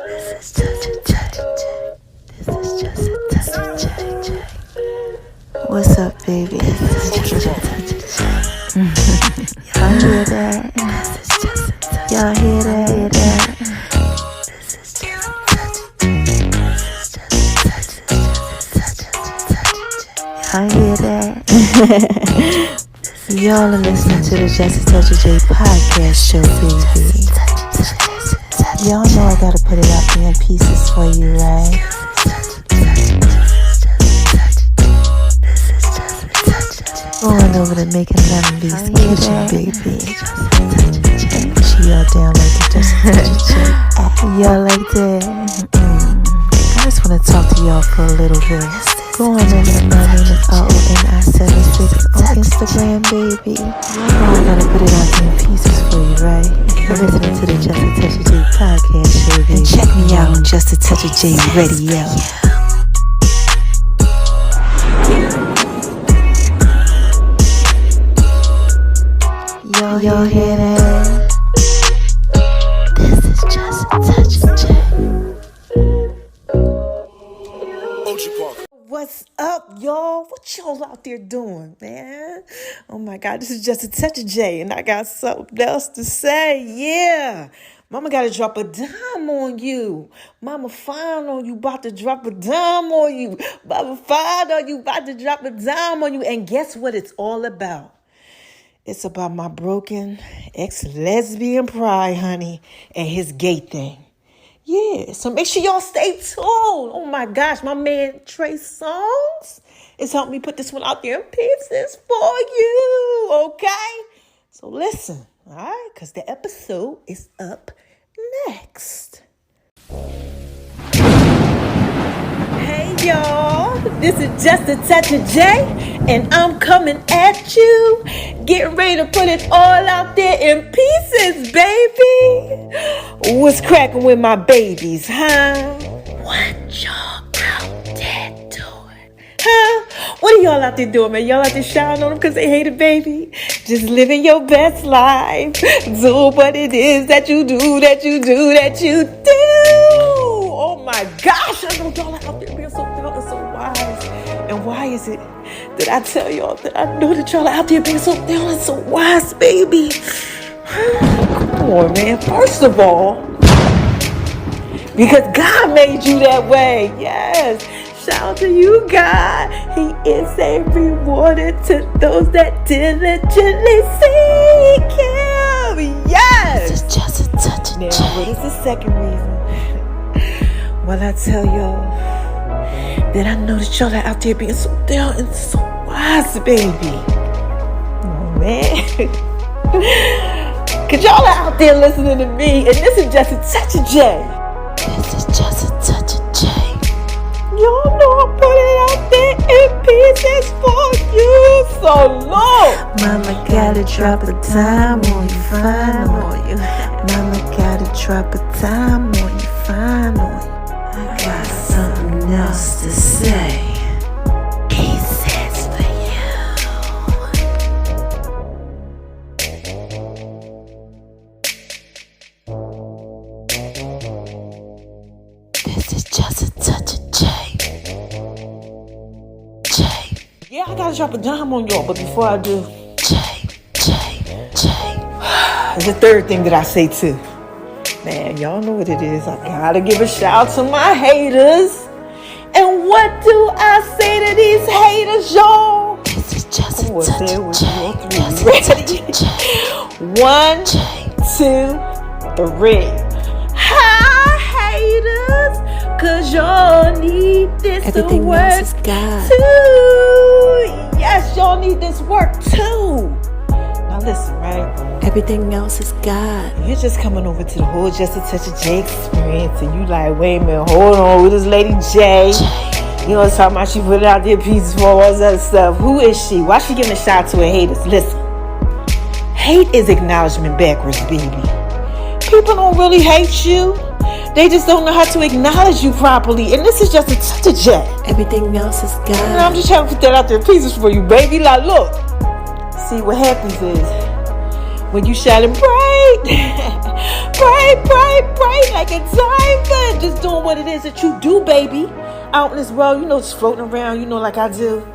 This is just a touch of J. This is just a touch of J. What's up, baby? This is just a touch of J. Y'all hear that? This is just a touch. Y'all hear that? This is just a touch of J. This is just a touch. Y'all hear that? Y'all are listening to the Just a Touch of J podcast show, baby. Y'all know I gotta put it out there in pieces for you, right? Going over to making Lemon Beast kitchen, baby. She all down like the Just a Touch of J. Y'all like that? I just wanna talk to y'all for a little bit. Going over to my name is RONI76 on Instagram, baby. I gotta put it out there in pieces for you, right? You're listening to the Just a Touch of J podcast show, baby. And check me out on Just a Touch of J radio. Y'all hear that? This is Just a Touch of J. What's up, y'all? What y'all out there doing, man? Oh my God, this is Just a Touch of J, and I got something else to say. Yeah, Mama got to drop a dime on you. Mama fine on you, about to drop a dime on you. Mama fine on you, about to drop a dime on you. And guess what it's all about? It's about my broken ex-lesbian pride, honey, and his gay thing. Yeah, so make sure y'all stay tuned. Oh my gosh, my man Trey Songz is helping me put this one out there in pieces for you, okay? So listen, all right, because the episode is up next. Hey y'all, this is Just a Touch of J, and I'm coming at you. Getting ready to put it all out there in pieces, baby. What's cracking with my babies, huh? What y'all out there doing? Huh? What are y'all out there doing, man? Y'all out there shouting on them because they hate a baby? Just living your best life. Do what it is that you do. Oh my gosh, I know y'all are out there being so proud and so wise. And why is it that I tell y'all that I know that y'all are out there being so down and so wise, baby? Come on, man. First of all, because God made you that way. Yes. Shout out to you, God. He is a rewarder to those that diligently seek Him. Yes. This is just a touch of Now, J. what is the second reason? Well, I tell y'all that I know that y'all are out there being so down and so wise, baby. Oh, man. Because y'all are out there listening to me, and this is Just a Touch of J. This is just a touch of J. Y'all know I put it out there in pieces for you so long. Mama gotta drop a dime on you, fine on you. Mama gotta drop a dime on you, fine on you. I got something else to say. He says for you. This is just a touch of J. J. Yeah, I gotta drop a dime on y'all, but before I do, J. there's a third thing that I say too. Man, y'all know what it is. I gotta give a shout out to my haters. And what do I say to these haters, y'all? This is just a touch of J. Ready? 1, 2, 3. Hi, haters, cause y'all need this Everything to work else is God. too. Yes, y'all need this work too. Now listen, right? Everything else is God. You're just coming over to the whole Just a Touch of J experience, and you like, wait a minute, hold on, with this lady J. You know what I'm talking about? She put it out there pieces for all this other stuff. Who is she? Why she giving a shout out to her haters? Listen, hate is acknowledgement backwards, baby. People don't really hate you. They just don't know how to acknowledge you properly. And this is Just a Touch of J. Everything else is God. And I'm just trying to put that out there pieces for you, baby. Like, look. See, what happens is, When you shining bright, bright like a diamond. Just doing what it is that you do, baby. Out in this world, just floating around, like I do.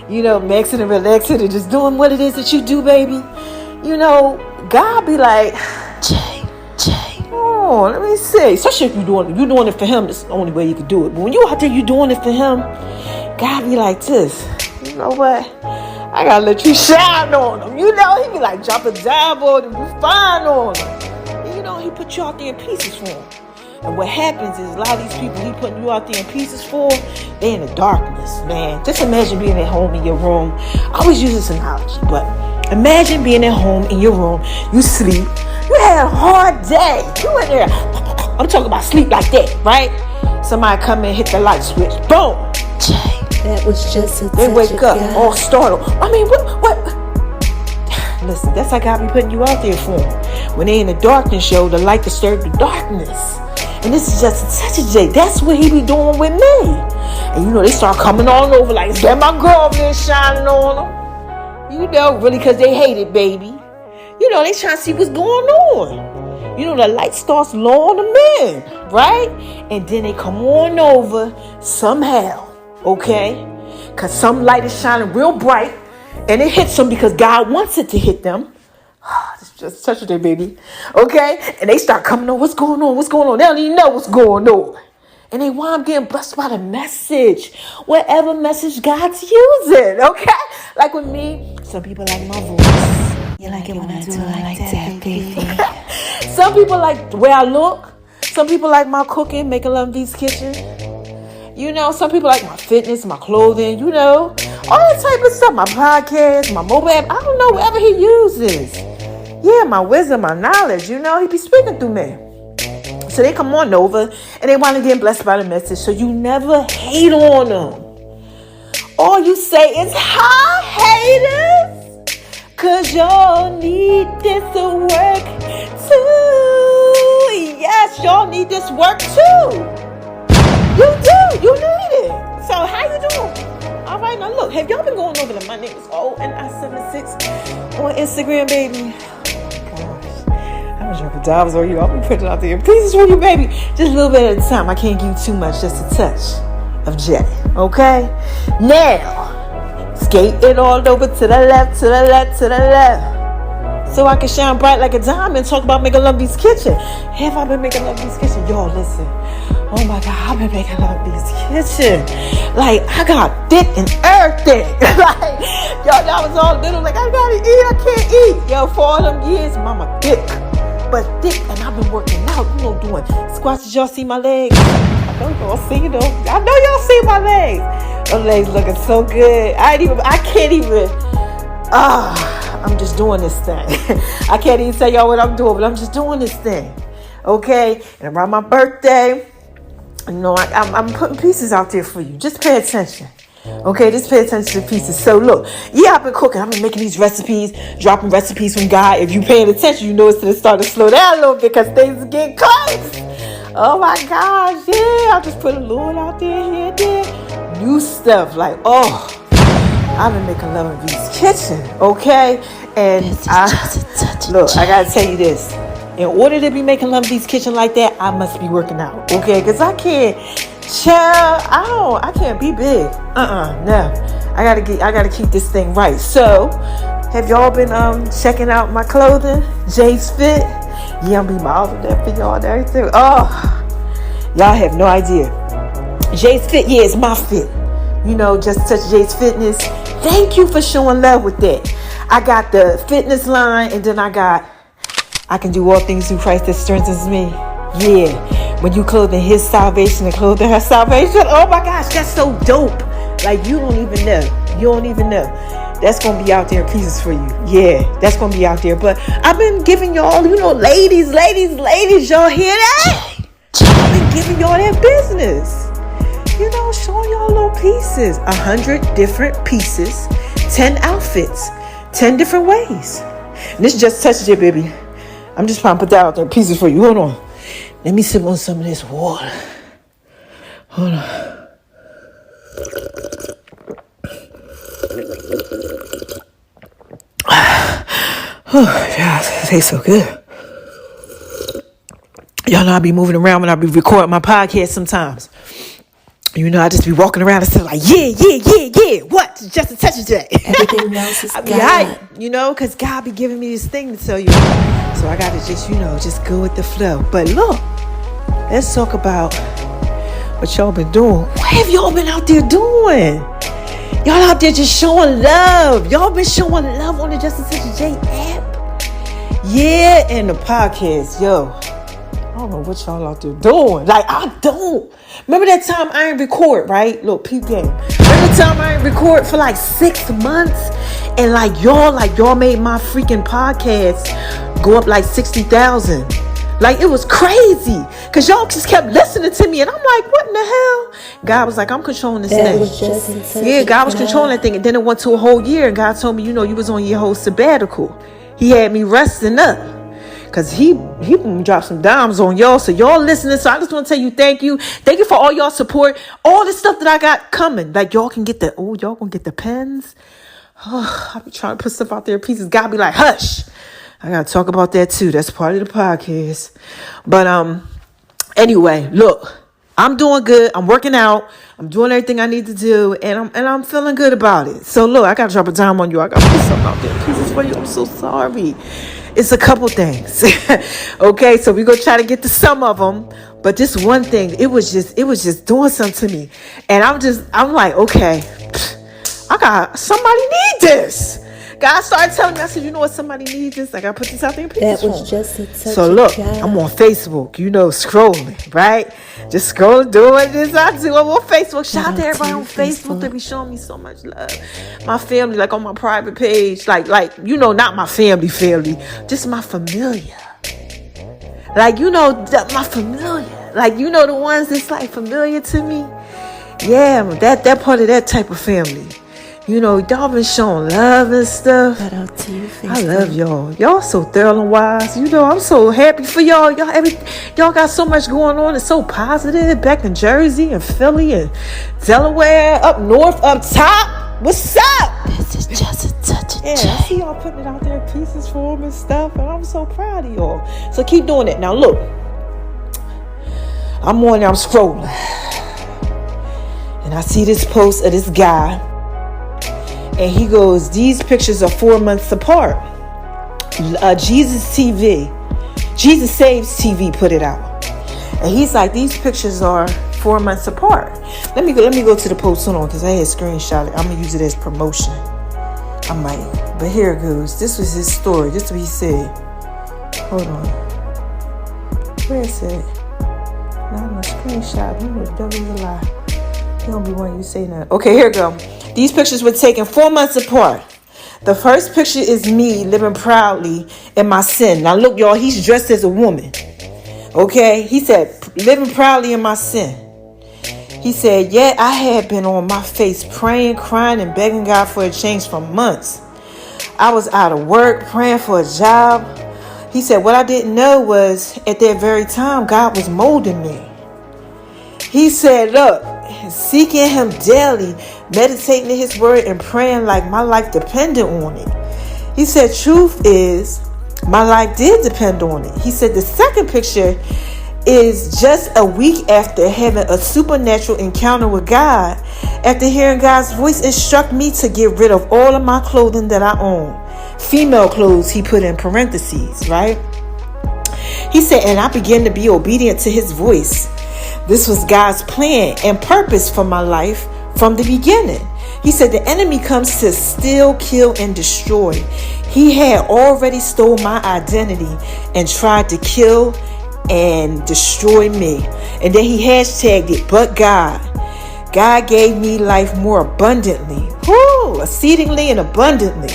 Maxing and relaxing and just doing what it is that you do, baby. God be like, Jay. oh, let me see. Especially if you're doing it for him, it's the only way you can do it. But when you out there, you're doing it for him, God be like this. You know what? I gotta let you shine on him. He be like, drop a dime on him, you fine on him. And he put you out there in pieces for him. And what happens is a lot of these people he putting you out there in pieces for, they in the darkness, man. Just imagine being at home in your room. I always use this analogy, but imagine being at home in your room, you sleep, you had a hard day. You in there, I'm talking about sleep like that, right? Somebody come in, hit the light switch, boom. Jay. That was just a They wake up all startled. I mean, what? Listen, that's how God be putting you out there for them. When they in the darkness, the light disturb the darkness. And this is just such a J. That's what he be doing with me. And they start coming on over like, is that my girl there shining on them? Really because they hate it, baby. They trying to see what's going on. The light starts lowering them in, right? And then they come on over somehow. Okay, because some light is shining real bright and it hits them because God wants it to hit them. It's just such a day, baby. Okay, and they start coming on. What's going on? They don't even know what's going on. And they wind up getting blessed by the message, whatever message God's using. Okay, like with me, some people like my voice. You like it when I do it like that, baby. Some people like the way I look. Some people like my cooking, making Love V's Kitchen. Some people like my fitness, my clothing, all that type of stuff. My podcast, my mobile app, I don't know, whatever he uses. Yeah, my wisdom, my knowledge, he be speaking through me. So they come on over and they want to get blessed by the message. So you never hate on them. All you say is, hi, haters, because y'all need this to work too. Yes, y'all need this work too. You do. You need it. So how you doing? All right, now look. Have y'all been going over to my name is ONI76 on Instagram, baby? Oh my gosh. I'm gonna drop a dimes on you. I'll be putting out there pieces for you, baby. Just a little bit at a time. I can't give you too much. Just a touch of Jay. Okay? Now, skate it all over to the left, to the left, to the left. So I can shine bright like a diamond. Talk about making Love V's Kitchen. Have I been making Love V's Kitchen? Y'all, listen. Oh my God, I've been making Love V's Kitchen. Like, I got thick and everything. Like, y'all was all little, like, I gotta eat, I can't eat. Yo, for all them years, mama thick. But thick, and I've been working out, doing squats. Did y'all see my legs? I know y'all see them. I know y'all see my legs. Them legs looking so good. I can't even, I'm just doing this thing. I can't even tell y'all what I'm doing, but I'm just doing this thing. Okay? And around my birthday, I'm putting pieces out there for you. Just pay attention. Okay, just pay attention to pieces. So look, I've been cooking. I've been making these recipes, dropping recipes from God. If you paying attention, it's going to start to slow down a little bit because things are getting close. Oh my gosh, yeah. I just put a little out there, here and there. New stuff, like, I've been making Love V's Kitchen, okay? And I gotta tell you this. In order to be making Love V's Kitchen like that, I must be working out, okay? Because I can't, I can't be big. No. I gotta keep this thing right. So, have y'all been checking out my clothing? Jay's Fit. Yeah, I'm be modeling that for y'all and everything. Y'all have no idea. Jay's Fit, yeah, it's my fit. Just touch Jay's Fitness. Thank you for showing love with that. I got the fitness line, and then I can do all things through Christ that strengthens me. Yeah. When you clothing his salvation and clothing her salvation. Oh my gosh, that's so dope. Like, you don't even know. That's going to be out there in pieces for you. Yeah, that's going to be out there. But I've been giving y'all, ladies, y'all hear that? I've been giving y'all that business. Showing y'all little pieces. 100 different pieces. 10 outfits. 10 different ways. And this just touched it, baby. I'm just trying to put that out there, pieces for you. Hold on. Let me sip on some of this water. Hold on. Yeah, it tastes so good. Y'all know I be moving around when I be recording my podcast sometimes. You know, I just be walking around and saying like, yeah. What? Just a touch of J. Everything else is I be God. hype, you know, because God be giving me this thing to tell you. So I got to just, just go with the flow. But look, let's talk about what y'all been doing. What have y'all been out there doing? Y'all out there just showing love. Y'all been showing love on the Just a Touch of J app. Yeah, and the podcast, yo. I don't know what y'all out there doing. Like, I don't. Remember that time I ain't record, right? Look, peep game. Remember the time I ain't record for like 6 months? And y'all made my freaking podcast go up like 60,000. Like, it was crazy. Because y'all just kept listening to me. And I'm like, what in the hell? God was like, I'm controlling this thing. Yeah, God was controlling that thing. And then it went to a whole year. And God told me, you was on your whole sabbatical. He had me resting up. Because he dropped some dimes on y'all. So y'all listening. So I just want to tell you thank you. Thank you for all y'all support. All this stuff that I got coming. Like, y'all can get y'all gonna get the pens. Oh, I be trying to put stuff out there in pieces. God be like, hush. I got to talk about that too. That's part of the podcast. But anyway, look. I'm doing good. I'm working out. I'm doing everything I need to do. And I'm feeling good about it. So look, I got to drop a dime on you. I got to put something out there in pieces for you. I'm so sorry. It's a couple things. Okay, so we're going to try to get to some of them. But this one thing, it was just doing something to me. And I'm like, okay, somebody need this. God started telling me, I said, you know what, somebody needs this. I got to put this out there in pieces. That was just a touch. So look, I'm on Facebook, scrolling, right? Just scrolling, doing this I do. I'm on Facebook. Shout out to everybody on Facebook that be showing me so much love. My family, like on my private page, like not my family, just my familiar. Like, my familiar. Like, the ones that's like familiar to me. Yeah, that part of that type of family. Y'all been showing love and stuff. Shout out to you, Facebook. I love y'all. Y'all so thorough and wise. I'm so happy for y'all. Y'all got so much going on. It's so positive. Back in Jersey and Philly and Delaware, up north, up top. What's up? This is just a touch of J. I see y'all putting it out there in pieces for them and stuff, and I'm so proud of y'all. So keep doing it. Now look, I'm scrolling, and I see this post of this guy. And he goes, these pictures are 4 months apart. Jesus Saves TV put it out. And he's like, these pictures are 4 months apart. Let me go to the post. Hold on, because I had screenshot it. I'm going to use it as promotion. I might. But here it goes. This was his story. This is what he said. Hold on. Where is it? Not in a screenshot. The devil's a lie. He don't be wanting you to say that. Okay, here we go. These pictures were taken 4 months apart. The first picture is me living proudly in my sin. Now look, y'all, he's dressed as a woman. Okay? He said, living proudly in my sin. He said, yet I had been on my face praying, crying, and begging God for a change for months. I was out of work, praying for a job. He said, what I didn't know was at that very time, God was molding me. He said, look, seeking him daily, meditating in his word and praying like my life depended on it. He said, truth is, my life did depend on it. He said, the second picture is just a week after having a supernatural encounter with God. After hearing God's voice, it struck me to get rid of all of my clothing that I own. Female clothes, he put in parentheses, right? He said, and I began to be obedient to his voice. This was God's plan and purpose for my life from the beginning. He said the enemy comes to steal, kill, and destroy. He had already stole my identity and tried to kill and destroy me. And then he hashtagged it, but God. God gave me life more abundantly. Exceedingly and abundantly.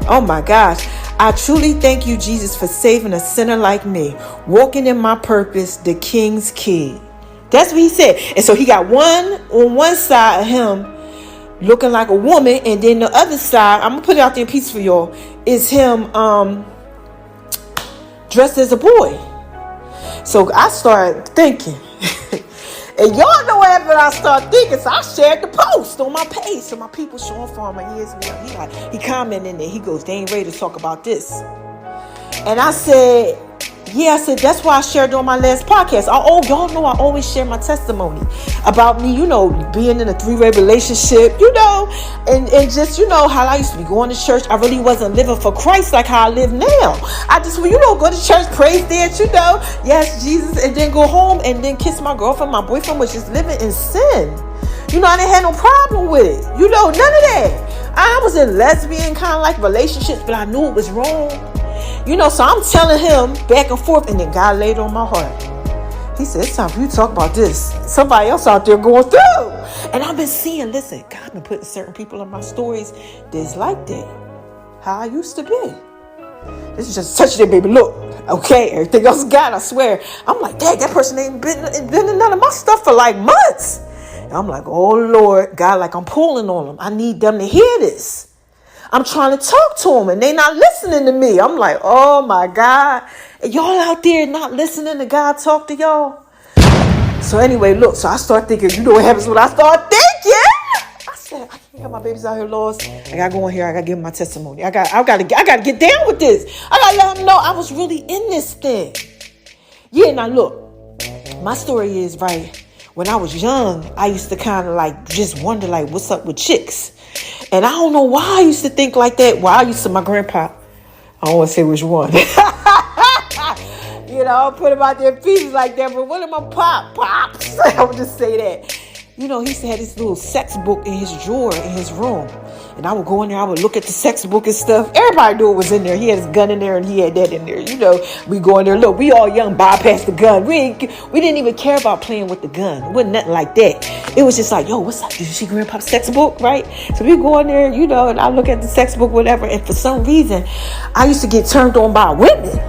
Oh my gosh. I truly thank you, Jesus, for saving a sinner like me, walking in my purpose, the King's key. That's what he said. And so he got one on one side of him looking like a woman, and then the other side, I'm gonna put it out there in pieces for y'all, is him dressed as a boy. So I started thinking, and y'all know whatever I start thinking, so I shared the post on my page. So my people showing for him, my ears, he commented in there. He goes, they ain't ready to talk about this. And I said, yeah, I said, that's why I shared on my last podcast. Y'all know I always share my testimony about me, being in a 3-way relationship, and just, how I used to be going to church. I really wasn't living for Christ like how I live now. I just, go to church, praise dance, yes, Jesus, and then go home and then kiss my girlfriend. My boyfriend was just living in sin. I didn't have no problem with it. None of that. I was in lesbian kind of like relationships, but I knew it was wrong. So I'm telling him back and forth, and then God laid on my heart. He said, it's time for you to talk about this. Somebody else out there going through. And I've been seeing, listen, God been putting certain people in my stories that's like that. How I used to be. This is just touch that baby. Look, okay, everything else God, I swear. I'm like, dang, that person ain't been in none of my stuff for like months. And I'm like, oh Lord, God, like I'm pulling on them. I need them to hear this. I'm trying to talk to them and they not listening to me. I'm like, oh my God. Y'all out there not listening to God talk to y'all? So anyway, look, so I start thinking, what happens when I start thinking? I said, I can't have my babies out here lost. I gotta go in here. I gotta give them my testimony. I gotta get down with this. I gotta let them know I was really in this thing. Yeah, now look, my story is right. When I was young, I used to kind of like just wonder like, what's up with chicks? And I don't know why I used to think like that. Well, I used to, my grandpa, I don't want to say which one. I'll put him out there in pieces like that. But one of my pops, I would just say that. He used to have this little sex book in his drawer in his room. And I would go in there, I would look at the sex book and stuff. Everybody knew it was in there. He had his gun in there and he had that in there. We go in there, look, we all young, bypass the gun. We didn't even care about playing with the gun. It wasn't nothing like that. It was just like, yo, what's up? Did you see Grandpa's sex book, right? So we go in there, and I look at the sex book, whatever. And for some reason, I used to get turned on by women.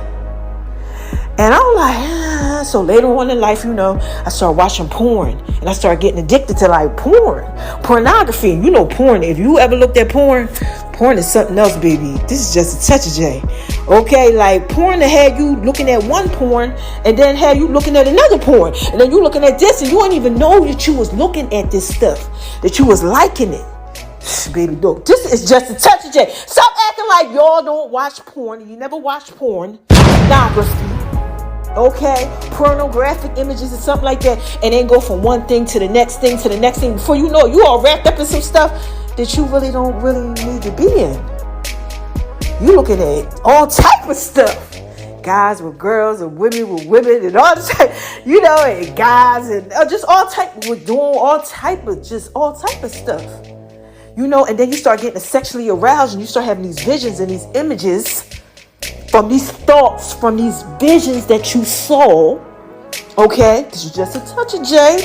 And I'm like, so later on in life, I started watching porn and I started getting addicted to like pornography. Porn. If you ever looked at porn is something else, baby. This is just a touch of J. Okay, like porn that had you looking at one porn and then had you looking at another porn. And then you looking at this and you didn't even know that you was looking at this stuff, that you was liking it. Baby, look, this is just a touch of J. Stop acting like y'all don't watch porn. You never watch porn. Pornography. Okay, pornographic images or something like that, and then go from one thing to the next thing to the next thing. Before you know it, you all wrapped up in some stuff that you really don't need to be in. You looking at all type of stuff. Guys with girls and women with women and all type, and guys and just all type, we're doing all type of stuff. And then you start getting sexually aroused and you start having these visions and these images from these thoughts, from these visions that you saw. Okay, this is just a touch of J.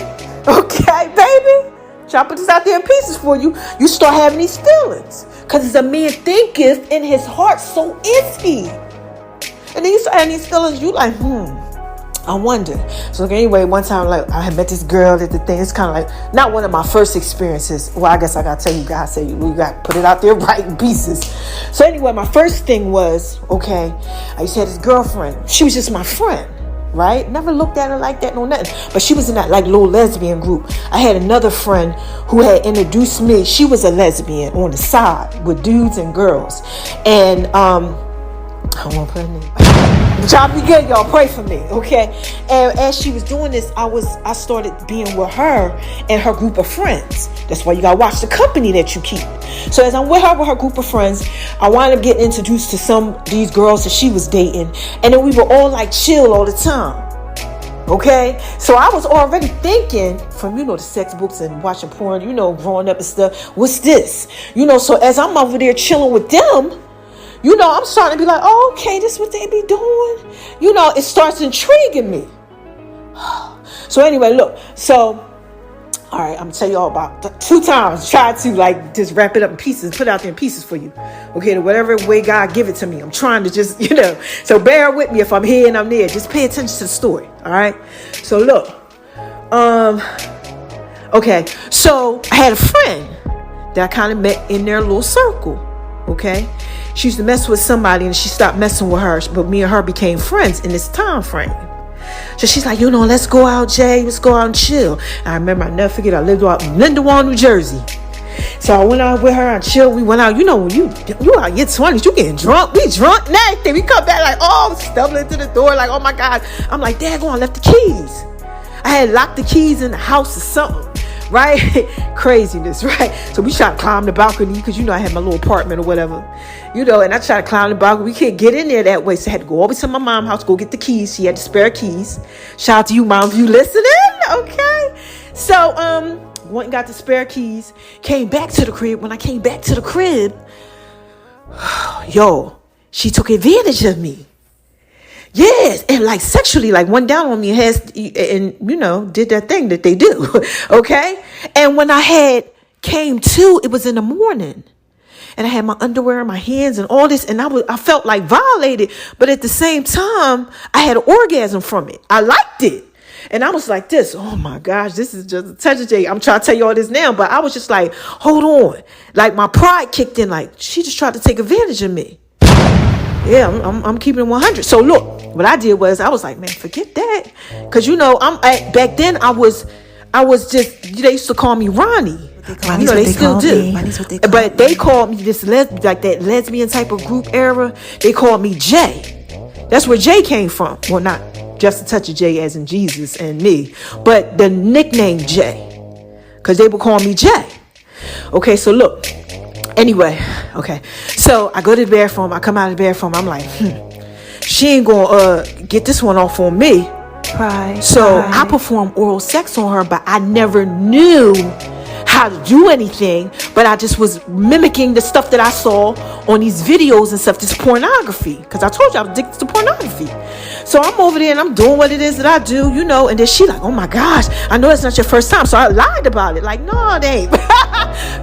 Okay, baby, try to put this out there in pieces for you. You start having these feelings, because as a man thinketh in his heart, so is he. And then you start having these feelings. You like, I wonder. So anyway, one time, like, I had met this girl at the thing. It's kind of like not one of my first experiences. Well, I guess I gotta tell you guys, say we got to put it out there right in pieces. So anyway, my first thing was, okay, I used to have this girlfriend. She was just my friend, right? Never looked at her like that, no nothing. But she was in that like little lesbian group. I had another friend who had introduced me. She was a lesbian on the side with dudes and girls, and I won't put her name. Job be good, y'all. Pray for me, okay? And as she was doing this, I started being with her and her group of friends. That's why you gotta watch the company that you keep. So as I'm with her group of friends, I wound up getting introduced to some of these girls that she was dating, and then we were all like chill all the time. Okay, so I was already thinking from the sex books and watching porn, growing up and stuff. What's this? So as I'm over there chilling with them, I'm starting to be like, oh, okay, this is what they be doing. It starts intriguing me. So anyway, look. So, all right, I'm going to tell you all about 2 times. Try to like just wrap it up in pieces, put it out there in pieces for you. Okay, whatever way God give it to me. I'm trying to just, So bear with me if I'm here and I'm there. Just pay attention to the story. All right. So look. Okay. So I had a friend that I kind of met in their little circle. Okay. She used to mess with somebody and she stopped messing with her, but me and her became friends in this time frame. So she's like, let's go out, Jay. Let's go out and chill. And I remember, I never forget, I lived out in Lindenwood, New Jersey. So I went out with her, I chilled, we went out. You know, when you out in your 20s, you getting drunk, we drunk and everything. We come back like, oh, stumbling to the door, like, oh my God. I'm like, daggone, I left the keys. I had locked the keys in the house or something. Right? Craziness, right? So we tried to climb the balcony because, you know, I had my little apartment or whatever, you know, and I tried to climb the balcony. We can't get in there that way. So I had to go over to my mom's house, go get the keys. She had the spare keys. Shout out to you, Mom, if you listening. Okay. So, went and got the spare keys, came back to the crib. When I came back to the crib, yo, she took advantage of me. Yes, and like sexually, like went down on me and you know, did that thing that they do. Okay. And when I came to, it was in the morning. And I had my underwear in my hands and all this, and I felt like violated, but at the same time, I had an orgasm from it. I liked it. And I was like this, oh my gosh, this is just a touch of J. I'm trying to tell you all this now, but I was just like, hold on. Like my pride kicked in, like she just tried to take advantage of me. Yeah, I'm keeping it 100. So look, what I did was I was like, man, forget that. Cause you know, back then I was just, they used to call me Ronnie. You know, they still do. But they called me this like that lesbian type of group era. They called me Jay. That's where Jay came from. Well, not just a touch of Jay as in Jesus and me, but the nickname Jay. Cause they would call me Jay. Okay, so look. Anyway, okay. So I go to the bathroom. I come out of the bathroom. I'm like, she ain't gonna get this one off on me. Right. So I performed oral sex on her, but I never knew how to do anything. But I just was mimicking the stuff that I saw on these videos and stuff, this pornography. Because I told you I was addicted to pornography. So I'm over there and I'm doing what it is that I do, you know. And then she like, oh my gosh, I know it's not your first time. So I lied about it. Like, no, it ain't.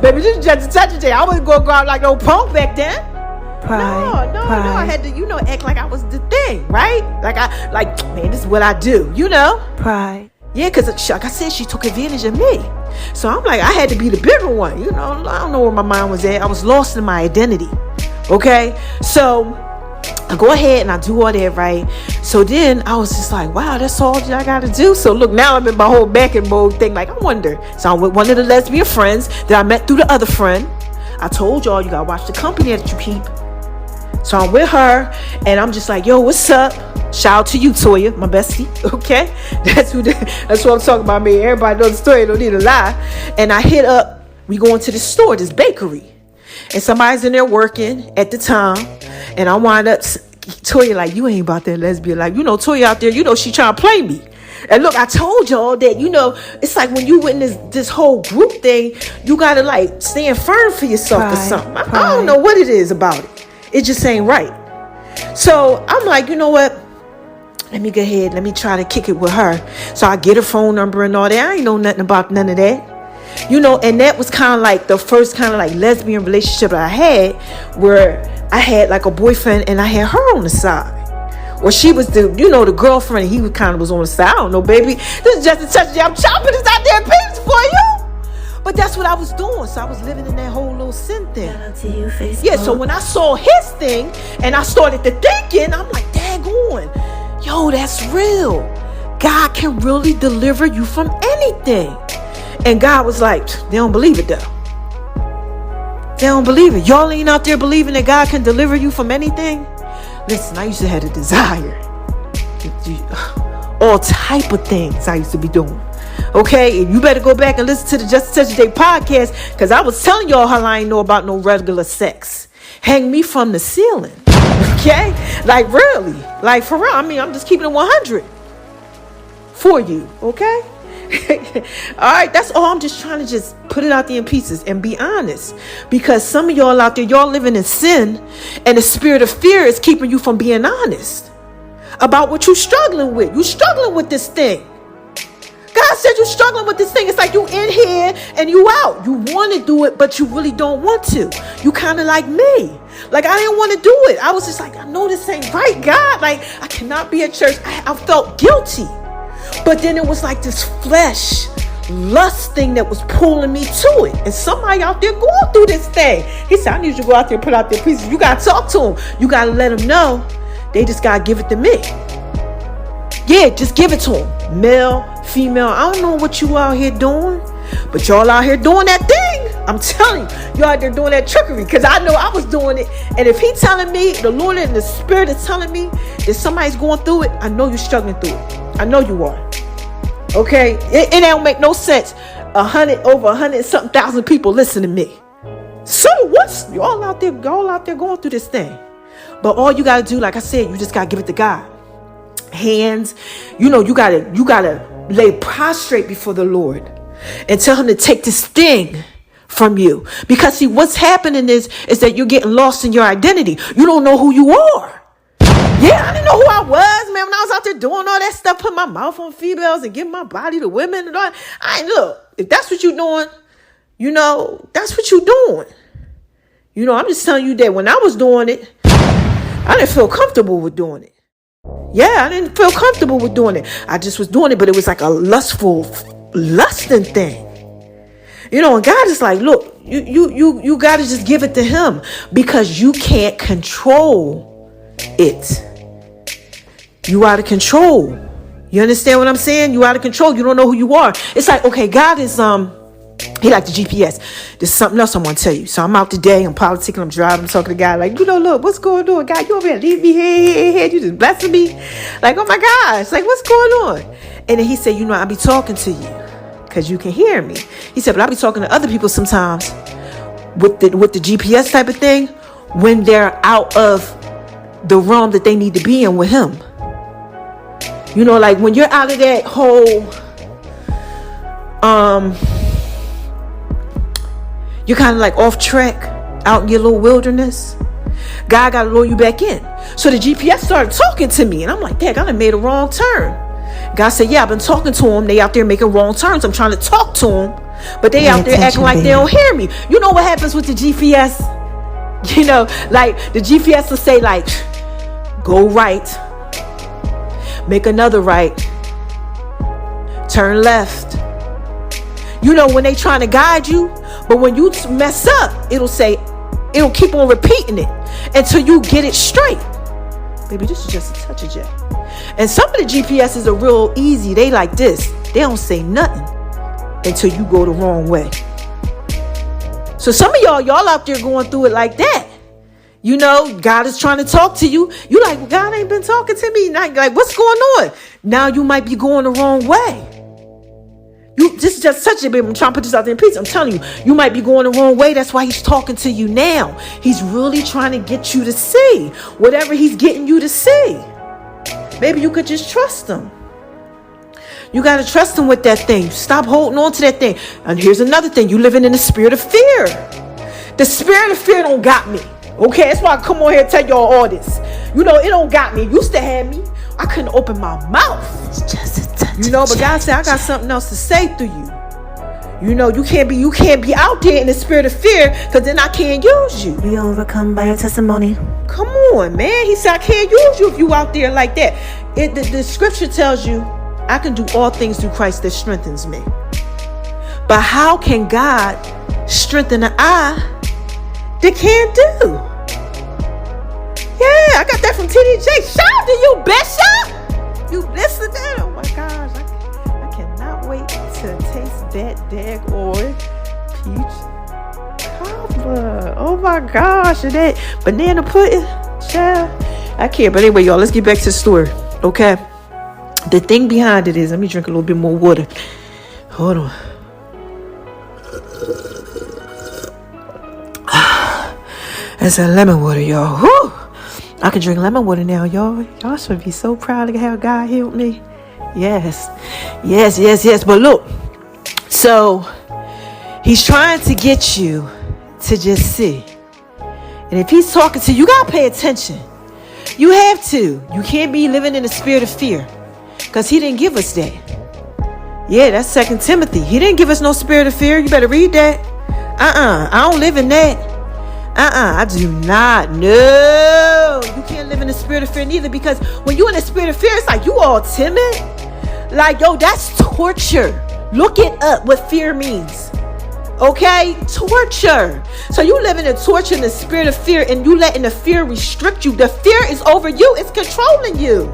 Baby, this is just a touch of J. I wasn't going to go out like no punk back then. Pride. No. I had to, you know, act like I was the thing, right? Like, man, this is what I do, you know? Pride. Yeah, because like I said, she took advantage of me. So I'm like, I had to be the bigger one, you know? I don't know where my mind was at. I was lost in my identity, okay? So I go ahead and I do all that, right? So then I was just like, wow, that's all that I got to do. So look, now I'm in my whole back and mode thing. Like, I wonder. So I'm with one of the lesbian friends that I met through the other friend. I told y'all, you got to watch the company that you keep. So I'm with her and I'm just like, yo, what's up? Shout out to you, Toya, my bestie. Okay. That's what I'm talking about, man. Everybody knows the story. Don't need to lie. And I hit up, we go into this store, this bakery. And somebody's in there working at the time. And I wind up, Toya like, you ain't about that lesbian. Like, you know, Toya out there, you know, she trying to play me. And look, I told y'all that, you know, it's like when you witness this whole group thing, you got to like stand firm for yourself or something. I don't know what it is about it. It just ain't right. So I'm like, you know what? Let me go ahead. Let me try to kick it with her. So I get her phone number and all that. I ain't know nothing about none of that. You know, and that was kind of like the first kind of like lesbian relationship I had where I had like a boyfriend and I had her on the side. Or she was the, you know, the girlfriend and he was kind of was on the side. I don't know, baby. This is just a touch. I'm chopping this out there piece for you. But that's what I was doing. So I was living in that whole little sin thing. Shout out to you, Facebook. Yeah, so when I saw his thing and I started to thinking, I'm like, daggone, yo, that's real. God can really deliver you from anything. And God was like, they don't believe it though. They don't believe it. Y'all ain't out there believing that God can deliver you from anything? Listen, I used to have a desire. All type of things I used to be doing. Okay, and you better go back and listen to the Just a Touch of Day podcast because I was telling y'all how I ain't know about no regular sex. Hang me from the ceiling. Okay? Like really. Like for real. I mean, I'm just keeping it 100 for you. Okay? All right, that's all. I'm just trying to just put it out there in pieces and be honest, because some of y'all out there, y'all living in sin and the spirit of fear is keeping you from being honest about what you're struggling with. You're struggling with this thing. God said you're struggling with this thing. It's like you in here and you out. You want to do it, but you really don't want to. You kind of like me. Like I didn't want to do it. I was just like, I know this ain't right, God. Like I cannot be at church. I felt guilty. But then it was like this flesh lust thing that was pulling me to it. And somebody out there going through this thing. He said, I need you to go out there and put out their pieces. You got to talk to them. You got to let them know. They just got to give it to me. Yeah, just give it to them. Male, female. I don't know what you out here doing. But y'all out here doing that thing. I'm telling you, you're out there doing that trickery, because I know I was doing it. And if he's telling me, the Lord and the Spirit is telling me that somebody's going through it, I know you're struggling through it. I know you are. Okay? It don't make no sense. Over 100 something thousand people listen to me. So what's y'all out there going through this thing? But all you gotta do, like I said, you just gotta give it to God. Hands, you gotta lay prostrate before the Lord and tell him to take this thing from you. Because see, what's happening is that you're getting lost in your identity. You don't know who you are. Yeah, I didn't know who I was, man, when I was out there doing all that stuff, putting my mouth on females and giving my body to women and all. Look, if that's what you're doing, that's what you're doing. I'm just telling you that when I was doing it, I didn't feel comfortable with doing it. Yeah, I didn't feel comfortable with doing it. I just was doing it, but it was like a lusting thing. And God is like, look, you got to just give it to him, because you can't control it. You out of control. You understand what I'm saying? You out of control. You don't know who you are. It's like, okay, God is, he like the GPS. There's something else I want to tell you. So I'm out today, I'm politicking, I'm driving, I'm talking to God, like, look, what's going on? God, you over here, leave me here, you just blessing me. Like, oh my gosh, like, what's going on? And then he said, I be talking to you because you can hear me. He said, but I be talking to other people sometimes with the GPS type of thing when they're out of the realm that they need to be in with him. Like when you're out of that whole, you're kind of like off track, out in your little wilderness. God got to lure you back in. So the GPS started talking to me, and I'm like, dang, I done made a wrong turn. God said, yeah, I've been talking to them. They out there making wrong turns. I'm trying to talk to them, but they out there acting like they don't hear me. You know what happens with the GPS? Like the GPS will say, like, go right, make another right, turn left. When they trying to guide you, but when you mess up, it'll keep on repeating it until you get it straight. Baby, this is just a touch of J. And some of the GPSs are real easy. They like this. They don't say nothing until you go the wrong way. So some of y'all out there going through it like that. God is trying to talk to you. You like, well, God ain't been talking to me. Like, what's going on? Now you might be going the wrong way. This is just such a bit. I'm trying to put this out there in peace. I'm telling you, you might be going the wrong way. That's why he's talking to you now. He's really trying to get you to see whatever he's getting you to see. Maybe you could just trust him. You got to trust him with that thing. Stop holding on to that thing. And here's another thing. You living in the spirit of fear. The spirit of fear don't got me. Okay, that's why I come on here and tell y'all all this. It don't got me. It used to have me. I couldn't open my mouth. It's just a touch. But God said, I got something else to say through you. You can't be out there in the spirit of fear, because then I can't use you. Be overcome by your testimony. Come on, man. He said, I can't use you if you out there like that. The scripture tells you, I can do all things through Christ that strengthens me. But how can God strengthen an eye that can't do? Yeah, I got that from TDJ. Shout out to you, Bishop. You listen to that? Oh my gosh, I cannot wait to taste that daggone peach cobbler. Oh my gosh, and that banana pudding, child. I can't. But anyway, y'all, let's get back to the story. Okay, the thing behind it is, let me drink a little bit more water. Hold on. That's a lemon water, y'all. Whew. I can drink lemon water now, y'all. Y'all should be so proud of how God healed me. Yes. But look, so he's trying to get you to just see. And if he's talking to you, you got to pay attention. You have to. You can't be living in the spirit of fear, because he didn't give us that. Yeah, that's 2 Timothy. He didn't give us no spirit of fear. You better read that. I don't live in that. I do not. No, you can't live in the spirit of fear neither, because when you're in the spirit of fear, it's like you all timid. Like, yo, that's torture. Look it up, what fear means. Okay? Torture. So you living in torture in the spirit of fear, and you letting the fear restrict you. The fear is over you. It's controlling you.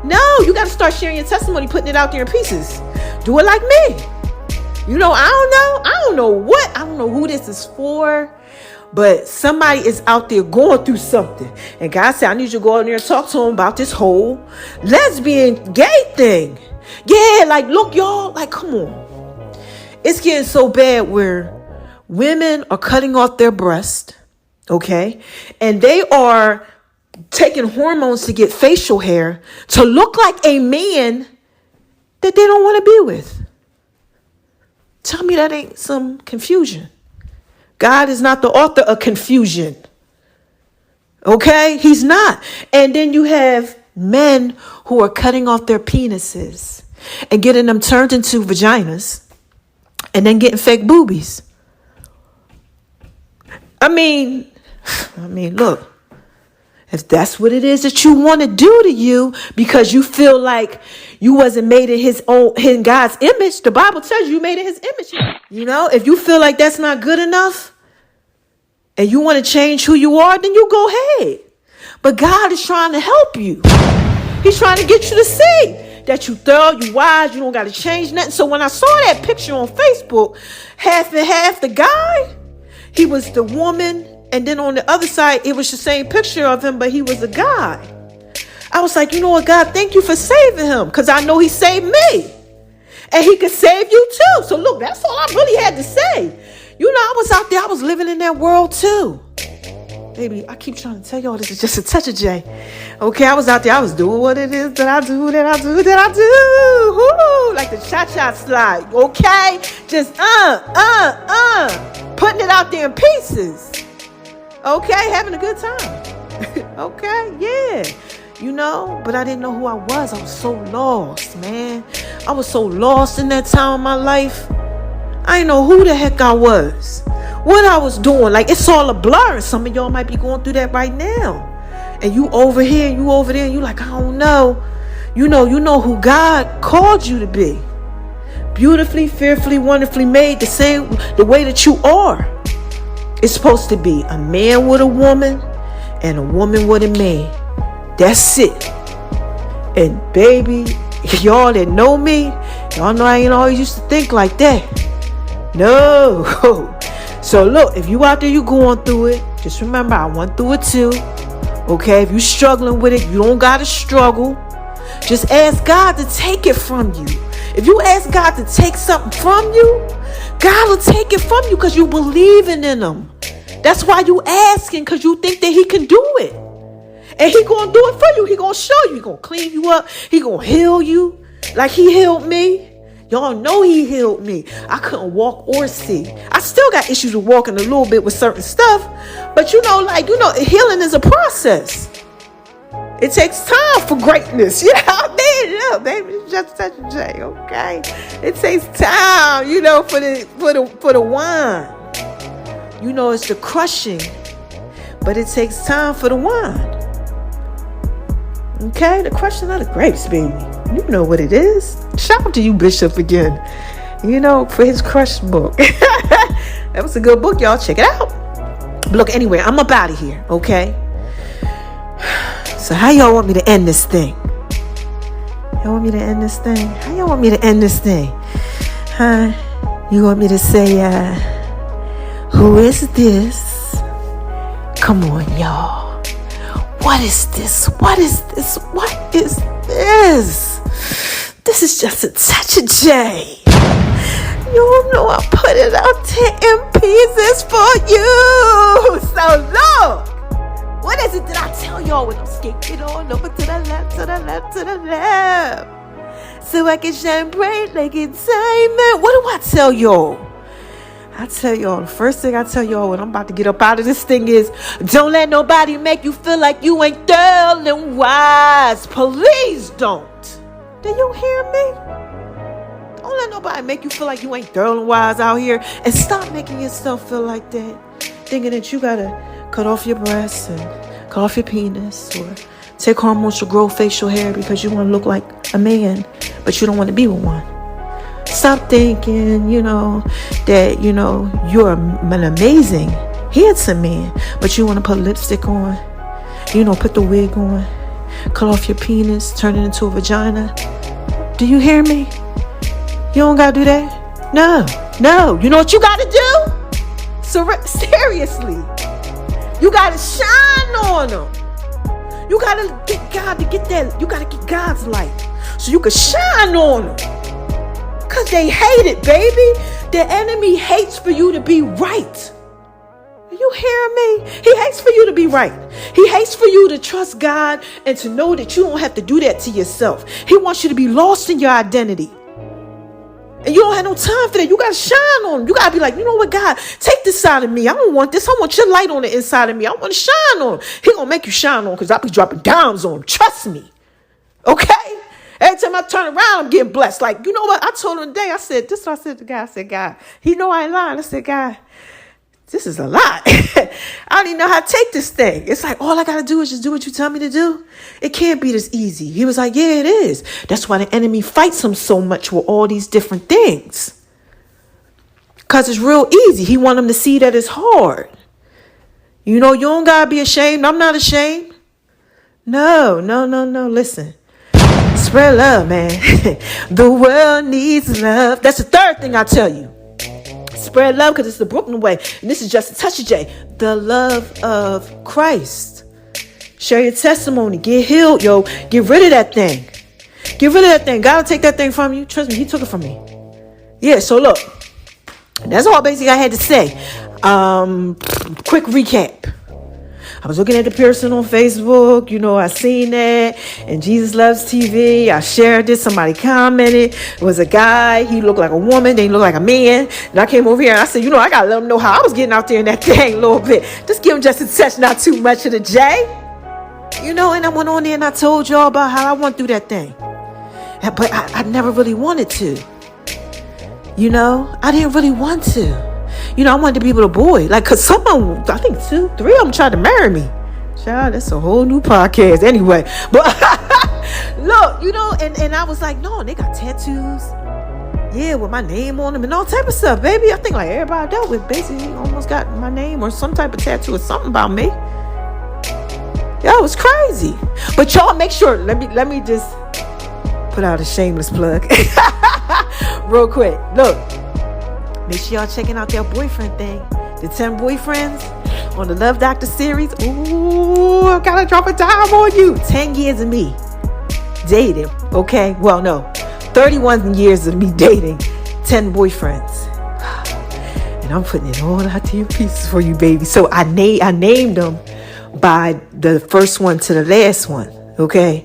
No, you got to start sharing your testimony, putting it out there in pieces. Do it like me. I don't know who this is for, but somebody is out there going through something. And God said, I need you to go in there and talk to them about this whole lesbian gay thing. Yeah, like, look, y'all, like, come on. It's getting so bad where women are cutting off their breast, okay? And they are taking hormones to get facial hair to look like a man that they don't want to be with. Tell me that ain't some confusion. God is not the author of confusion. Okay? He's not. And then you have men who are cutting off their penises and getting them turned into vaginas and then getting fake boobies. I mean, look. If that's what it is that you want to do to you because you feel like you wasn't made in God's image, the Bible tells you made in his image. If you feel like that's not good enough and you want to change who you are, then you go ahead. But God is trying to help you. He's trying to get you to see that you thorough, you wise, you don't got to change nothing. So when I saw that picture on Facebook, half and half the guy, he was the woman. And then on the other side, it was the same picture of him, but he was a guy. I was like, you know what, God, thank you for saving him. Because I know he saved me. And he could save you too. So look, that's all I really had to say. I was out there. I was living in that world too. Baby, I keep trying to tell y'all this is just a touch of J. Okay, I was out there. I was doing what it is that I do. Woo, like the cha-cha slide. Okay? Just, putting it out there in pieces. Okay, having a good time. Okay, yeah. But I didn't know who I was. I was so lost, man. I was so lost in that time of my life. I didn't know who the heck I was. What I was doing. Like, it's all a blur. Some of y'all might be going through that right now. And you over here, and you over there, and you like, I don't know. You know who God called you to be. Beautifully, fearfully, wonderfully made the way that you are. It's supposed to be a man with a woman and a woman with a man. That's it. And baby, y'all that know me, y'all know I ain't always used to think like that. No. So look, if you out there, you going through it, just remember I went through it too. Okay, if you struggling with it, you don't got to struggle. Just ask God to take it from you. If you ask God to take something from you, God will take it from you because you believing in him. That's why you asking, because you think that he can do it. And he going to do it for you. He going to show you. He going to clean you up. He going to heal you like he healed me. Y'all know he healed me. I couldn't walk or see. I still got issues with walking a little bit with certain stuff. But healing is a process. It takes time for greatness. You know what I mean? Look, baby, it's just such a J, okay? It takes time, for the wine. It's the crushing. But it takes time for the wine. Okay? The crushing of the grapes, baby. You know what it is. Shout out to you, Bishop, again. For his crush book. That was a good book, y'all. Check it out. But look, anyway, I'm up out of here, okay? So how y'all want me to end this thing? Y'all want me to end this thing? How y'all want me to end this thing? Huh? You want me to say, who is this? Come on, y'all. What is this? What is this? What is this? This is just a touch of J. You know I put it out there in pieces for you. So look. What is it that I tell y'all when I'm skating on over to the left, to the left, to the left? So I can shine bright like it's diamond. What do I tell y'all? I tell y'all, the first thing I tell y'all when I'm about to get up out of this thing is, don't let nobody make you feel like you ain't thorough and wise. Please don't. Do you hear me? Don't let nobody make you feel like you ain't thorough and wise out here. And stop making yourself feel like that. Thinking that you gotta cut off your breasts and cut off your penis or take hormones to grow facial hair because you want to look like a man, but you don't want to be with one. Stop thinking, that, you're an amazing, handsome man, but you want to put lipstick on, put the wig on, cut off your penis, turn it into a vagina. Do you hear me? You don't got to do that. No. You know what you got to do? Seriously. You got to shine on them. You got to get God to get that. You got to get God's light so you can shine on them. Because they hate it, baby. The enemy hates for you to be right. Are you hearing me? He hates for you to be right. He hates for you to trust God and to know that you don't have to do that to yourself. He wants you to be lost in your identity. And you don't have no time for that. You got to shine on him. You got to be like, you know what, God, take this side of me. I don't want this. I want your light on the inside of me. I want to shine on him. He going to make you shine on because I'll be dropping dimes on him. Trust me. Okay? Every time I turn around, I'm getting blessed. Like, you know what? I told him today, I said, this is what I said to God. I said, God, he know I ain't lying. I said, God, this is a lot. I don't even know how to take this thing. It's like, all I got to do is just do what you tell me to do. It can't be this easy. He was like, yeah, it is. That's why the enemy fights him so much with all these different things. Because it's real easy. He want him to see that it's hard. You know, you don't got to be ashamed. I'm not ashamed. No. Listen. Spread love, man. The world needs love. That's the third thing I tell you. Spread love because it's the Brooklyn way. And this is just a touch of J. The love of Christ. Share your testimony. Get healed, yo. Get rid of that thing. Get rid of that thing. God will take that thing from you. Trust me, he took it from me. Yeah, so look. That's all basically I had to say. Quick recap. I was looking at the person on Facebook, you know, I seen that, and Jesus Loves TV. I shared this, somebody commented. It was a guy, he looked like a woman, then he looked like a man. And I came over here and I said, you know, I gotta let him know how I was getting out there in that thing a little bit. Just give him just a touch, not too much of the J. You know, and I went on there and I told y'all about how I went through that thing. But I never really wanted to. You know, I didn't really want to. You know, I wanted to be with a boy. Like, because someone, I think 2, 3 of them tried to marry me. Child, that's a whole new podcast. Anyway, but look, you know, and I was like, no, they got tattoos. Yeah, with my name on them and all type of stuff, baby. I think like everybody I dealt with basically almost got my name or some type of tattoo or something about me. Yeah, it was crazy. But y'all make sure, let me just put out a shameless plug real quick. Look. Make sure y'all checking out their boyfriend thing. The 10 boyfriends on the Love Doctor series. Ooh, I gotta drop a dime on you. 10 years of me dating. Okay? Well, no. 31 years of me dating 10 boyfriends. And I'm putting it all out to your pieces for you, baby. So I named them by the first one to the last one. Okay?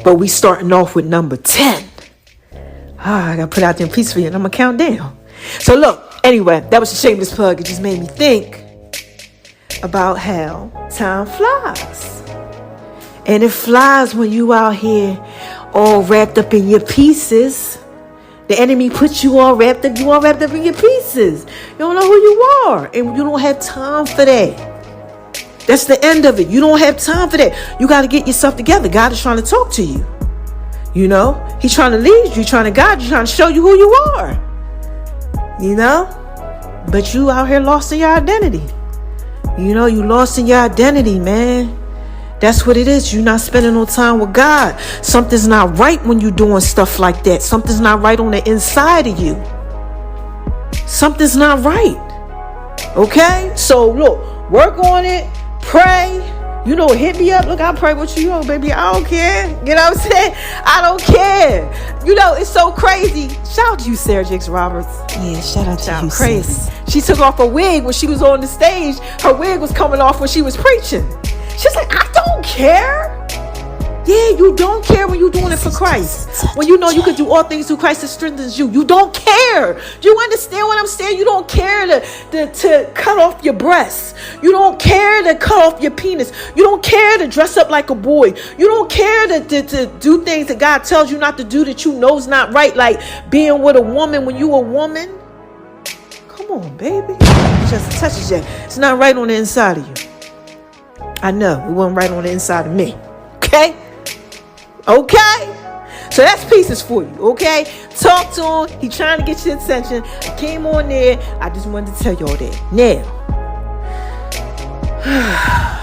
But we starting off with number 10. I gotta put out them pieces for you and I'm gonna count down. So look, anyway, that was a shameless plug. It just made me think about how time flies. And it flies when you out here all wrapped up in your pieces. The enemy puts you all wrapped up. You all wrapped up in your pieces. You don't know who you are. And you don't have time for that. That's the end of it. You don't have time for that. You got to get yourself together. God is trying to talk to you. You know, he's trying to lead you, trying to guide you, trying to show you who you are. You know, but you out here lost in your identity. You know, you lost in your identity, man. That's what it is. You're not spending no time with God. Something's not right when you're doing stuff like that. Something's not right on the inside of you. Something's not right. Okay? So look, work on it. Pray. You know, hit me up. Look, I'll pray with you, baby. I don't care. You know what I'm saying? I don't care. You know, it's so crazy. Shout out to you, Sarah Jakes Roberts. Yeah, shout out to you, crazy. sis. She took off her wig when she was on the stage. Her wig was coming off when she was preaching. She's like, I don't care. Yeah, you don't care when you're doing it for Christ. When you know you can do all things through Christ that strengthens you. You don't care. Do you understand what I'm saying? You don't care to cut off your breasts. You don't care to cut off your penis. You don't care to dress up like a boy. You don't care to do things that God tells you not to do that you know is not right. Like being with a woman when you a woman. Come on, baby. It just touches you. It's not right on the inside of you. I know. It wasn't right on the inside of me. Okay? Okay, so that's pieces for you. Okay, talk to him. He trying to get your attention. I came on there. I just wanted to tell y'all that. Now,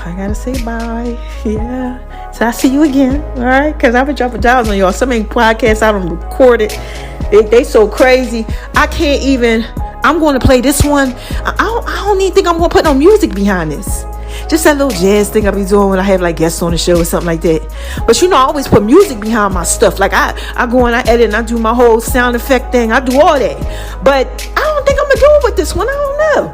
I gotta say bye. Yeah, so I see you again. All right, because I've been dropping dials on y'all. Some ain't podcasts I don't record it. They so crazy. I can't even. I'm going to play this one. I don't even think I'm going to put no music behind this. Just that little jazz thing I be doing when I have like guests on the show or something like that. But I always put music behind my stuff. Like I go and I edit and I do my whole sound effect thing. I do all that. But I don't think I'm going to do it with this one. I don't know.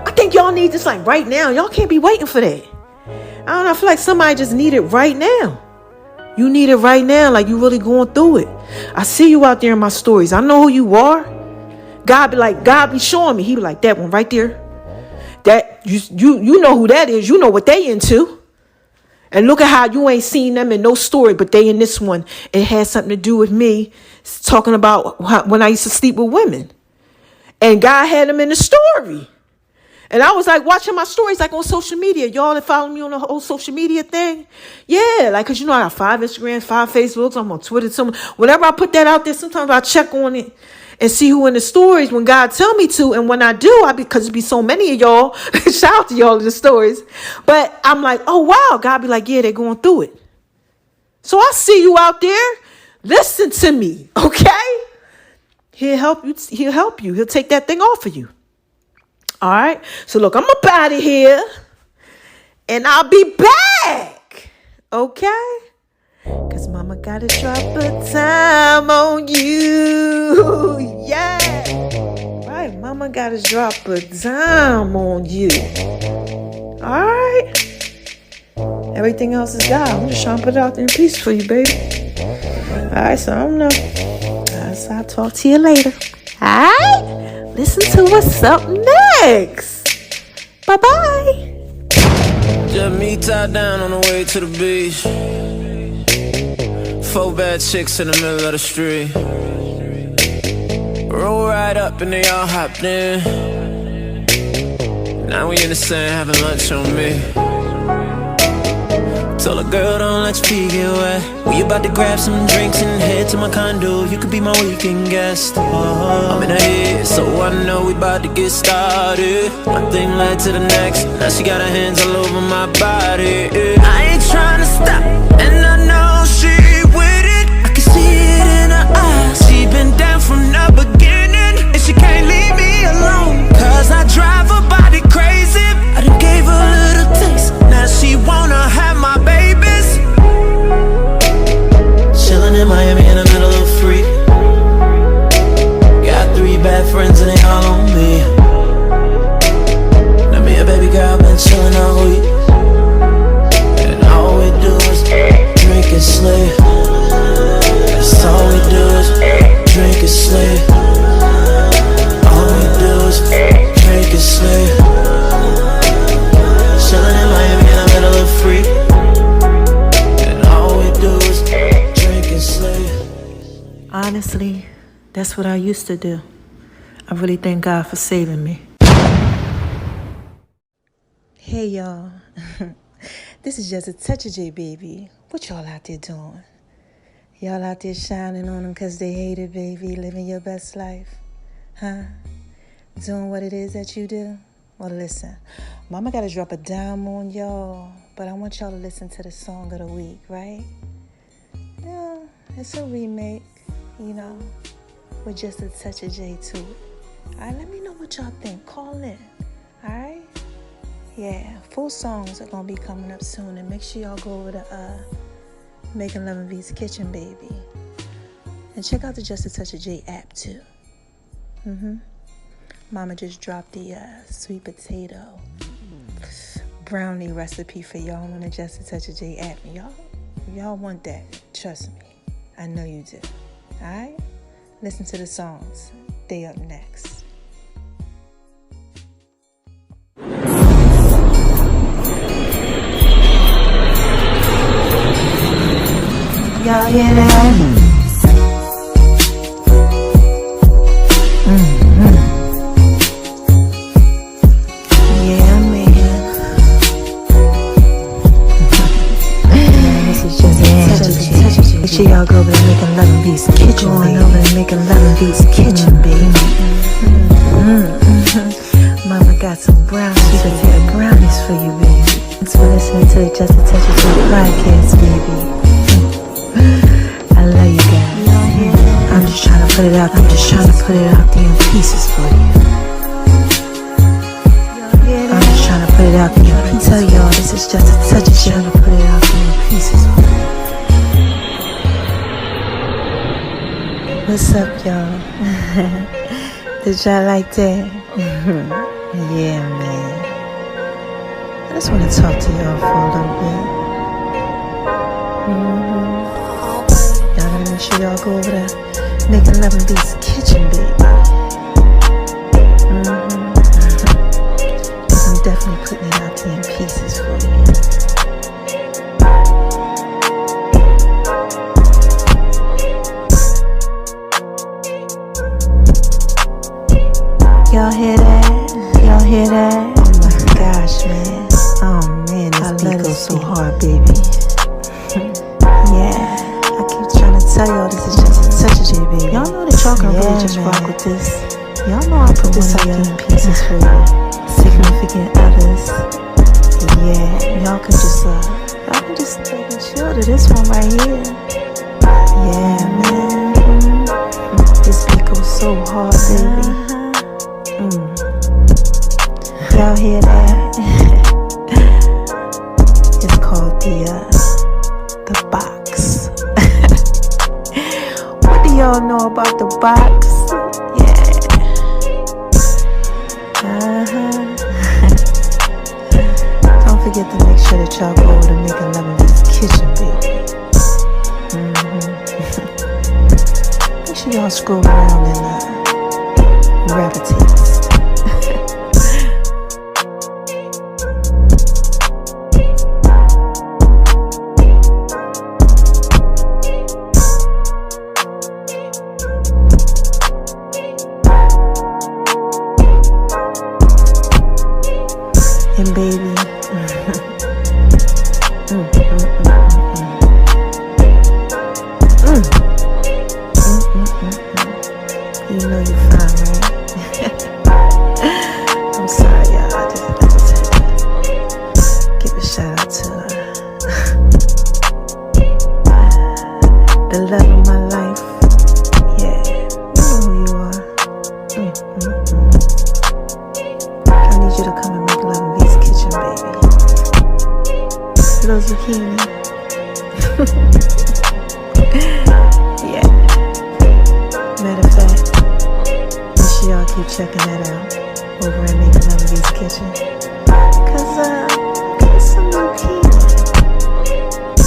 I think y'all need this like right now. Y'all can't be waiting for that. I don't know. I feel like somebody just need it right now. You need it right now. Like you really going through it. I see you out there in my stories. I know who you are. God be showing me. He be like, that one right there. That you know who that is. You know what they into. And look at how you ain't seen them in no story, but they in this one. It has something to do with me. It's talking about when I used to sleep with women. And God had them in the story. And I was like watching my stories like on social media. Y'all that follow me on the whole social media thing. Yeah, like, cause I got 5 Instagrams, 5 Facebooks. I'm on Twitter. Whenever I put that out there, sometimes I check on it and see who in the stories when God tell me to. And when I do, because it be so many of y'all, shout out to y'all in the stories. But I'm like, oh, wow. God be like, yeah, they're going through it. So I see you out there. Listen to me, okay? He'll help you. He'll take that thing off of you. All right. So look, I'm up out of here. And I'll be back. Okay? Cause mama gotta drop a time on you. Yeah. Right, mama gotta drop a dime on you. Alright. Everything else is God. I'm just trying to put it out there in peace for you, baby. Alright, so I don't know. So I'll talk to you later. Alright? Listen to what's up next. Bye-bye. Just me tied down on the way to the beach. 4 bad chicks in the middle of the street. Roll right up and they all hopped in. Now we in the sand having lunch on me. Told a girl don't let your feet get wet. We about to grab some drinks and head to my condo. You could be my weekend guest. I'm in her head, so I know we about to get started. One thing led to the next. Now she got her hands all over my body. I ain't trying to stop, and I know she with it. I can see it in her eyes. She been down from the beginning, and she can't leave me alone. Cause I drive her body crazy. I done gave her a little taste. Now she wanna have my babies. Chillin' in Miami in the middle of free. Got 3 bad friends and they all on me. Now me and baby girl been chillin' all week. And all we do is drink and slay. That's all we do is drink and slay. All we do is drink and slay. Chillin' in Miami in the middle of free. And all we do is drink and slay. Honestly, that's what I used to do. I really thank God for saving me. Hey y'all. This is just a touch of J, baby. What y'all out there doing? Y'all out there shining on them because they hate it, baby. Living your best life. Huh? Doing what it is that you do? Well, listen. Mama got to drop a dime on y'all. But I want y'all to listen to the song of the week, right? Yeah, it's a remake, you know, with just a touch of J to it. All right, let me know what y'all think. Call in. All right? Yeah, full songs are going to be coming up soon. And make sure y'all go over to Making Love and V's Kitchen, baby. And check out the Just a Touch of J app, too. Mama just dropped the sweet potato brownie recipe for y'all on the Just a Touch of J app. And y'all want that. Trust me. I know you do. All right? Listen to the songs. They up next. Y'all hear that? Yeah, man. This is just a touch of J. Make sure y'all go over to Making Love and V's Kitchen, baby. Over to Making Love and V's Kitchen, baby. Mama got some brownies, sweet potato brownies for you, baby. Thanks for listening to the Just a Touch of J podcast, baby. I love you guys. I'm just trying to put it out put it out there in pieces for you. I'm just trying to put it out there. I can tell y'all this is just a touch of shit. I'm trying to put it out there in pieces for you. What's up, y'all? Did y'all like that? Yeah, man. I just want to talk to y'all for a little bit. Y'all gotta make sure y'all go over there, making love in Beats kitchen, baby. Cause I'm definitely putting it out there in pieces for you. Y'all hear that? Y'all hear that? Oh my gosh, man. Oh man, this beat goes so hard, baby. Yeah, I keep trying to tell y'all this is just a touch of J, baby. Y'all know that y'all can really just rock with this. Y'all know I put this out in pieces for you. Significant others. Yeah, y'all can just chill to this one right here. Yeah, man. This beat goes so hard, baby. Y'all hear that? It's called the box. What do y'all know about the box? Yeah. Don't forget to make sure that y'all go over to Making Love in This Kitchen, baby. Make sure y'all scroll around and gravitate. And baby, you know you're fine, right? I'm sorry, y'all. I just had to give a shout out to the love of my life. Yeah, you know who you are. I need you to come and make love in Beats kitchen, baby. Little zucchini. Yeah. Matter of fact, make sure y'all keep checking that out over at Making Love in Beats kitchen. Cause got some zucchini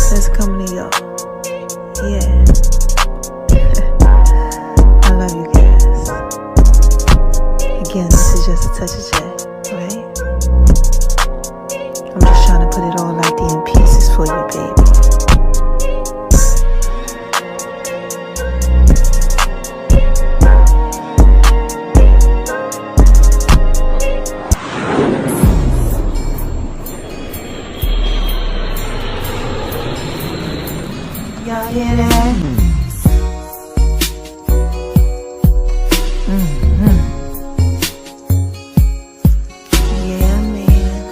that's coming to y'all. Yeah. I love you guys. Again, this is just a touch of J, right? I'm just trying to put it all out there in pieces for you, baby. Y'all hear that? Yeah, man.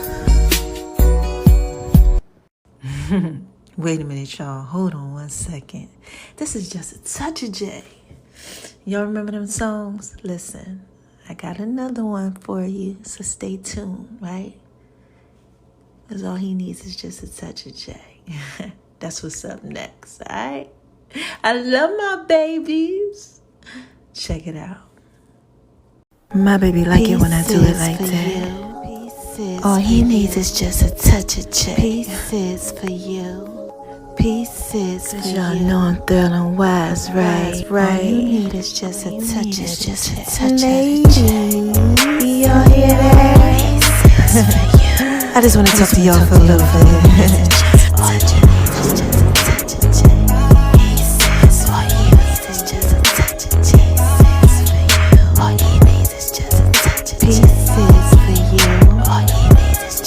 Wait a minute, y'all. Hold on one second. This is just a touch of J. Y'all remember them songs? Listen, I got another one for you, so stay tuned, right? Because all he needs is just a touch of J. That's what's up next, all right? I love my babies. Check it out. My baby like it when I do it like that. All he needs is just a touch of J. Pieces for you. Pieces for you. Y'all know I'm thrilling wise, right? All you need is just a touch of J. Y'all hear that? I just want to talk to y'all for a little bit.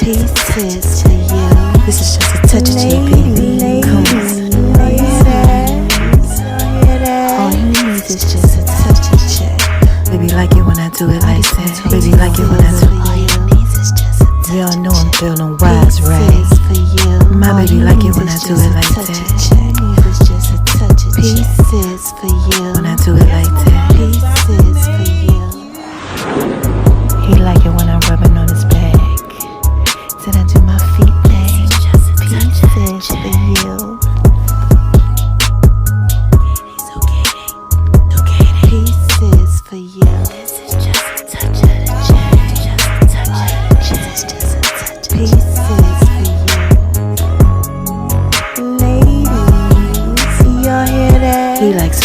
Pieces for you. This is just a touch of J, baby. Come on. All you need is just a touch of J. Baby, like it when I do it like that. Baby, like it when I do it. All you need is just a touch. Y'all know I'm feeling wise, right? My baby like it when I do it like that. Pieces for you. When I do it like that. Pieces for you.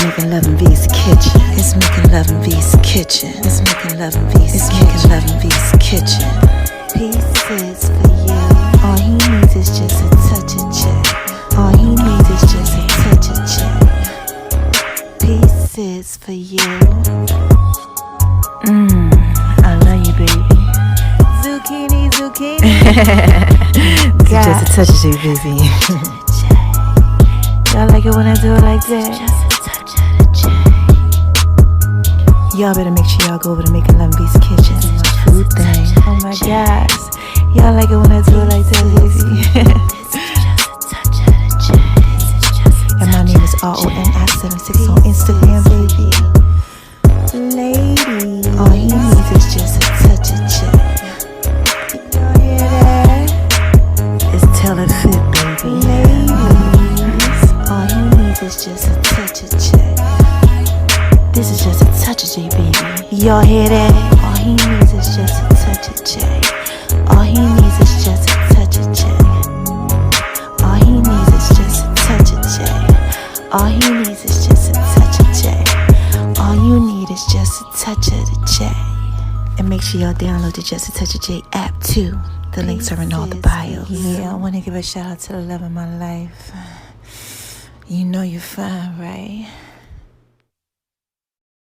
making love in V's kitchen. It's making love in V's kitchen. It's making love in V's kitchen. It's making love in V's kitchen. Pieces for you. All he needs is just a touch of check. All he needs is just a touch of check. Pieces for you. I love you, baby. Zucchini, zucchini. God. Just a touch of J, baby. Y'all like it when I do it like that? Just a touch of the J. Y'all better make sure y'all go over to Making Love in V's kitchen. It's my food thing. Oh my gosh. Y'all like it when I do it like that, baby. And my name is RONI76 on Instagram, baby. Lady, all he needs is just a touch of check. Y'all hear that? It's tell it fit, baby. Ladies, all he needs is just a touch of check. This is just a touch of J, baby. Y'all hear that? All he needs is just a touch of J. All he needs is just a touch of J. All he needs is just a touch of J. All he needs is just a touch of J. All you need is just a touch of the J. And make sure y'all download the Just a Touch of J app too. The links are in all the bios. Yeah, I want to give a shout out to the love of my life. You know you're fine, right?